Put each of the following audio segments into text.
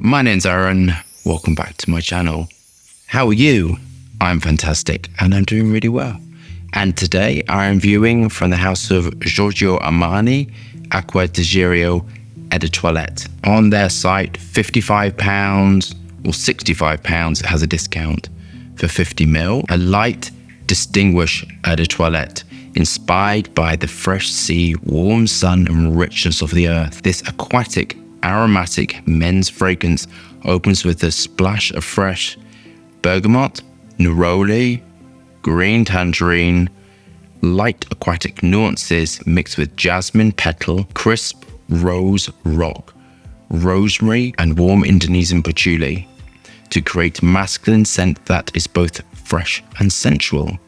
My name's Aaron. Welcome back to my channel. How are you? I'm fantastic and I'm doing really well. And today I am viewing from the house of Giorgio Armani, Acqua di Gio, Eau de Toilette. On their site, £55 or £65, it has a discount for 50ml. A light, distinguished Eau de Toilette, inspired by the fresh sea, warm sun and richness of the earth. This aquatic, aromatic men's fragrance opens with a splash of fresh bergamot, neroli, green tangerine, light aquatic nuances mixed with jasmine petal, crisp rose rock, rosemary and warm Indonesian patchouli to create masculine scent that is both fresh and sensual.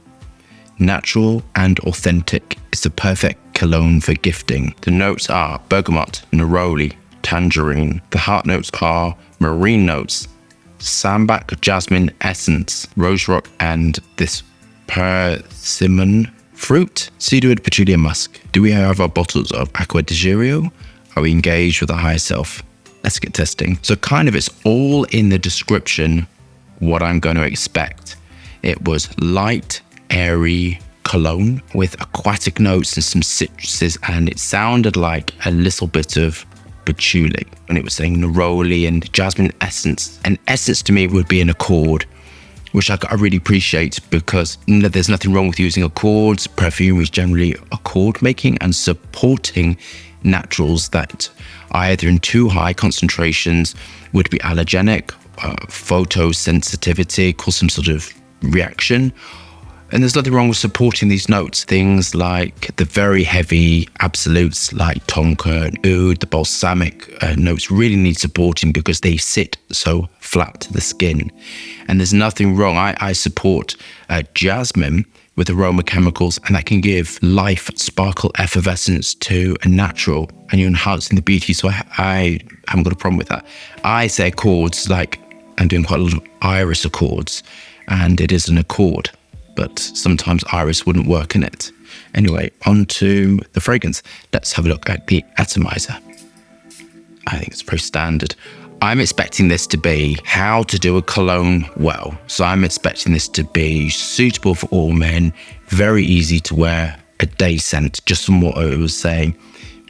Natural and authentic is the perfect cologne for gifting. The notes are bergamot, neroli, tangerine. The heart notes are marine notes, sambac, jasmine essence, rose rock, and this persimmon fruit, cedarwood, patchouli, and musk. Do we have our bottles of Acqua di Gio? Are we engaged with the higher self? Let's get testing. So kind of it's all in the description what I'm going to expect. It was light, airy cologne with aquatic notes and some citruses, and it sounded like a little bit of patchouli when it was saying neroli and jasmine essence. And essence to me would be an accord, which I really appreciate because there's nothing wrong with using accords. Perfume is generally accord making and supporting naturals that either in too high concentrations would be allergenic, photosensitivity, cause some sort of reaction. And there's nothing wrong with supporting these notes. Things like the very heavy absolutes like tonka and oud, the balsamic notes really need supporting because they sit so flat to the skin. And there's nothing wrong. I support jasmine with aroma chemicals, and that can give life, sparkle, effervescence to a natural, and you're enhancing the beauty. So I haven't got a problem with that. I say accords, like I'm doing quite a lot of iris accords, and it is an accord, but sometimes iris wouldn't work in it. Anyway, on to the fragrance. Let's have a look at the atomizer. I think it's pretty standard. I'm expecting this to be how to do a cologne well. So I'm expecting this to be suitable for all men, very easy to wear, a day scent, just from what I was saying,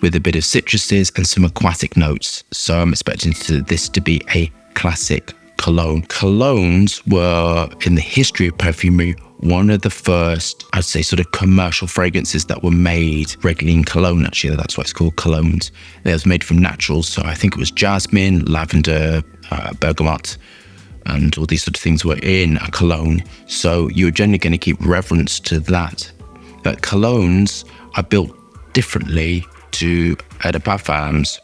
with a bit of citruses and some aquatic notes. So I'm expecting this to be a classic cologne. Colognes were, in the history of perfumery, one of the first, I'd say, sort of commercial fragrances that were made regularly in cologne. Actually, that's why it's called colognes. It was made from naturals. So I think it was jasmine, lavender, bergamot, and all these sort of things were in a cologne. So you're generally going to keep reverence to that. But colognes are built differently to the parfums.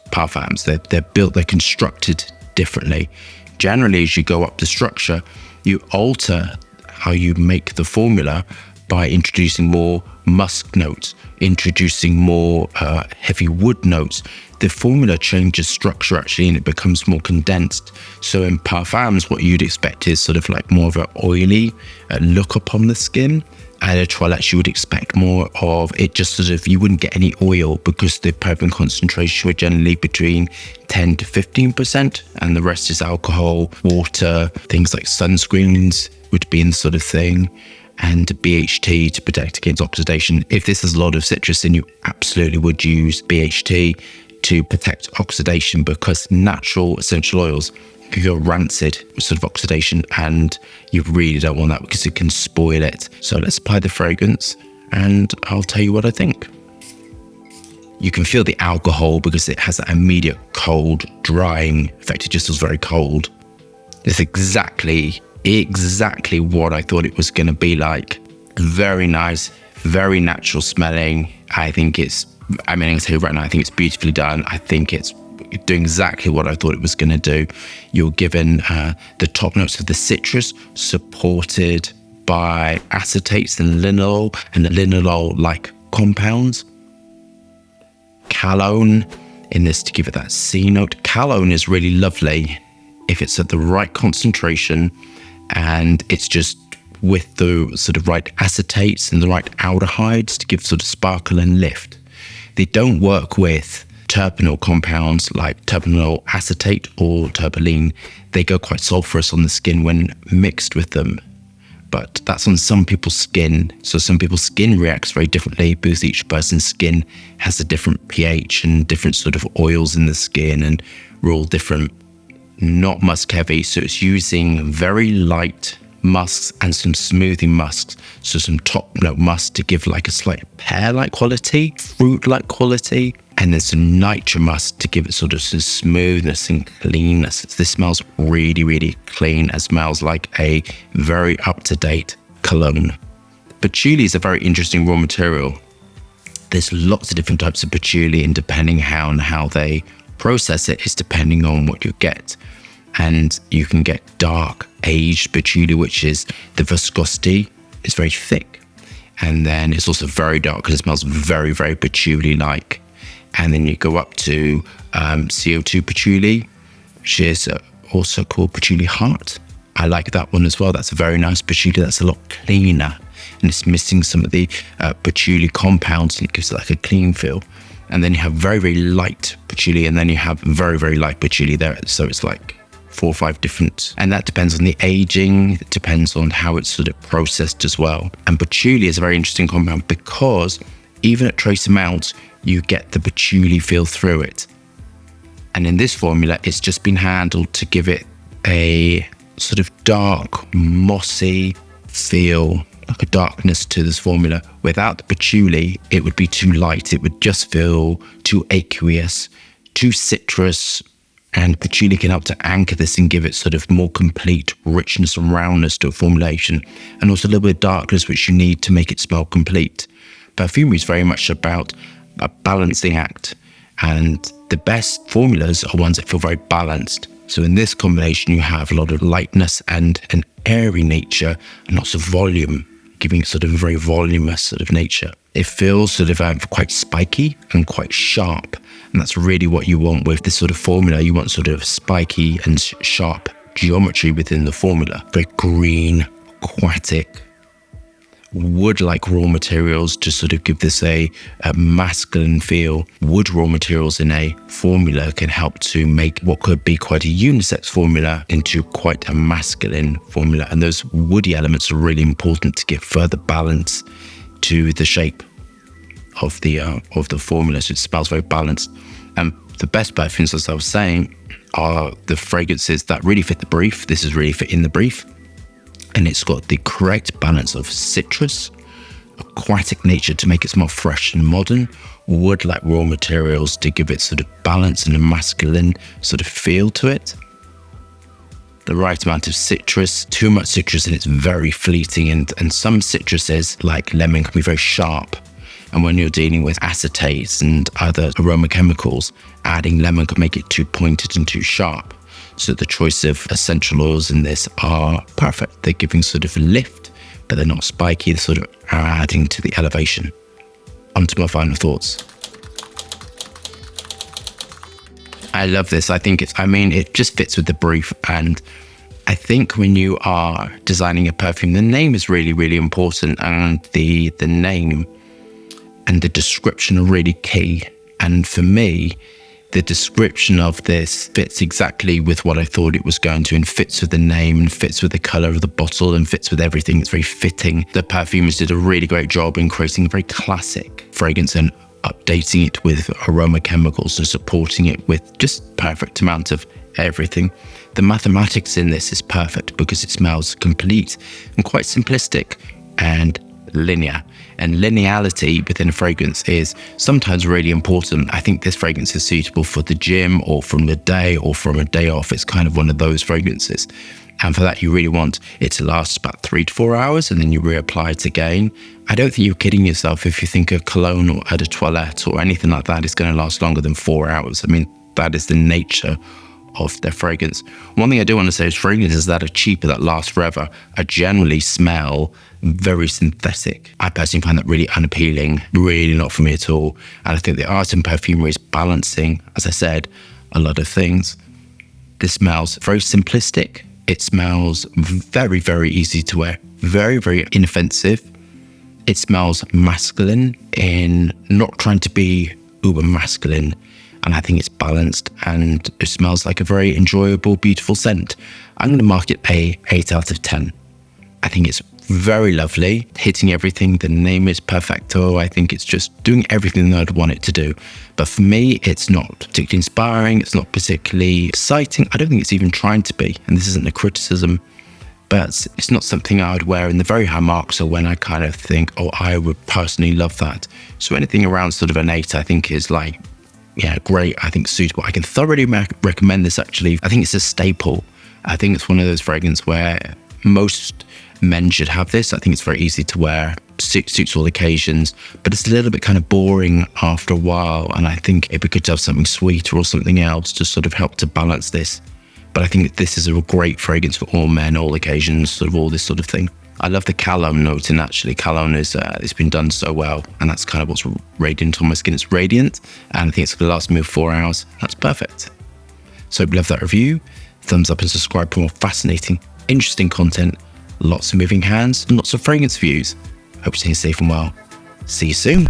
They're constructed differently. Generally, as you go up the structure, you alter how you make the formula by introducing more musk notes, introducing more heavy wood notes. The formula changes structure actually, and it becomes more condensed. So in parfums, what you'd expect is sort of like more of an oily look upon the skin. At a toilette, you would expect more of it, just sort of, you wouldn't get any oil because the perfume concentration were generally between 10 to 15%, and the rest is alcohol, water, things like sunscreens would be in the sort of thing, and BHT to protect against oxidation. If this has a lot of citrus, then you absolutely would use BHT to protect oxidation, because natural essential oils can go rancid with sort of oxidation, and you really don't want that because it can spoil it. So let's apply the fragrance and I'll tell you what I think. You can feel the alcohol because it has that immediate cold, drying effect. It just feels very cold. It's exactly what I thought it was going to be like. Very nice, very natural smelling. I'm going to tell you right now, I think it's beautifully done. I think it's doing exactly what I thought it was going to do. You're given the top notes of the citrus, supported by acetates and linalool and the linalool-like compounds. Cologne in this to give it that C note. Cologne is really lovely if it's at the right concentration and it's just with the sort of right acetates and the right aldehydes to give sort of sparkle and lift. They don't work with terpenal compounds like terpenyl acetate or terpene, they go quite sulfurous on the skin when mixed with them. But that's on some people's skin. So some people's skin reacts very differently because each person's skin has a different pH and different sort of oils in the skin, and we're all different. Not musk heavy, so it's using very light musks and some smoothing musks. So some top note musk to give like a slight pear-like quality, fruit-like quality, and then some nitro musk to give it sort of some smoothness and cleanness. This smells really, really clean. It smells like a very up-to-date cologne. Patchouli is a very interesting raw material. There's lots of different types of patchouli, and depending how they process it is depending on what you get. And you can get dark aged patchouli, which is the viscosity is very thick, and then it's also very dark because it smells very, very patchouli like. And then you go up to CO2 patchouli, which is also called patchouli heart. I like that one as well. That's a very nice patchouli. That's a lot cleaner, and it's missing some of the patchouli compounds, and it gives it like a clean feel. And then you have very, very light patchouli, and then you have very, very light patchouli there. So it's like 4 or 5 different, and that depends on the aging. It depends on how it's sort of processed as well. And patchouli is a very interesting compound because even at trace amounts, you get the patchouli feel through it. And in this formula, it's just been handled to give it a sort of dark, mossy feel, like a darkness to this formula. Without the patchouli, it would be too light. It would just feel too aqueous, too citrus. And patchouli can help to anchor this and give it sort of more complete richness and roundness to a formulation, and also a little bit of darkness, which you need to make it smell complete. Perfumery is very much about a balancing act, and the best formulas are ones that feel very balanced. So in this combination, you have a lot of lightness and an airy nature, and lots of volume, giving sort of a very voluminous sort of nature. It feels sort of quite spiky and quite sharp. And that's really what you want with this sort of formula. You want sort of spiky and sharp geometry within the formula. Very green, aquatic, wood-like raw materials to sort of give this a masculine feel. Wood raw materials in a formula can help to make what could be quite a unisex formula into quite a masculine formula. And those woody elements are really important to give further balance to the shape of the formula, so it smells very balanced. And the best perfumes, as I was saying, are the fragrances that really fit the brief. This is really fitting the brief, and it's got the correct balance of citrus, aquatic nature to make it smell fresh and modern, wood-like raw materials to give it sort of balance and a masculine sort of feel to it. The right amount of citrus. Too much citrus and it's very fleeting, and some citruses like lemon can be very sharp. And when you're dealing with acetates and other aroma chemicals, adding lemon can make it too pointed and too sharp. So the choice of essential oils in this are perfect. They're giving sort of a lift, but they're not spiky. They're sort of adding to the elevation. On to my final thoughts. I love this. I think it just fits with the brief. And I think when you are designing a perfume, the name is really, really important. And the name and the description are really key. And for me, the description of this fits exactly with what I thought it was going to, and fits with the name, and fits with the color of the bottle, and fits with everything. It's very fitting. The perfumers did a really great job in creating a very classic fragrance and updating it with aroma chemicals and supporting it with just perfect amount of everything. The mathematics in this is perfect because it smells complete and quite simplistic and linear. And linearity within a fragrance is sometimes really important. I think this fragrance is suitable for the gym or from the day or from a day off. It's kind of one of those fragrances. And for that, you really want it to last about 3 to 4 hours, and then you reapply it again. I don't think you're kidding yourself if you think a cologne or Eau de Toilette or anything like that is going to last longer than 4 hours. I mean, that is the nature of their fragrance. One thing I do want to say is fragrances that are cheaper, that last forever, are generally smell very synthetic. I personally find that really unappealing, really not for me at all. And I think the art in perfumery is balancing, as I said, a lot of things. This smells very simplistic. It smells very, very easy to wear, very, very inoffensive. It smells masculine in not trying to be uber masculine. and I think it's balanced and it smells like a very enjoyable, beautiful scent. I'm going to mark it a 8 out of 10. I think it's very lovely, hitting everything. The name is perfecto. I think it's just doing everything that I'd want it to do. But for me, it's not particularly inspiring. It's not particularly exciting. I don't think it's even trying to be. And this isn't a criticism, but it's not something I would wear in the very high marks or when I kind of think, oh, I would personally love that. So anything around sort of an 8, I think is like, yeah, great. I think suitable. I can thoroughly recommend this actually. I think it's a staple. I think it's one of those fragrances where most men should have this. I think it's very easy to wear, suits all occasions, but it's a little bit kind of boring after a while. And I think it'd be good to have something sweeter or something else to sort of help to balance this. But I think this is a great fragrance for all men, all occasions, sort of all this sort of thing. I love the cologne note, and actually cologne is it's been done so well, and that's kind of what's radiant on my skin. It's radiant, and I think it's going to last me 4 hours. That's perfect. So if you love that review, thumbs up and subscribe for more fascinating, interesting content. Lots of moving hands and lots of fragrance views. Hope you're staying safe and well. See you soon.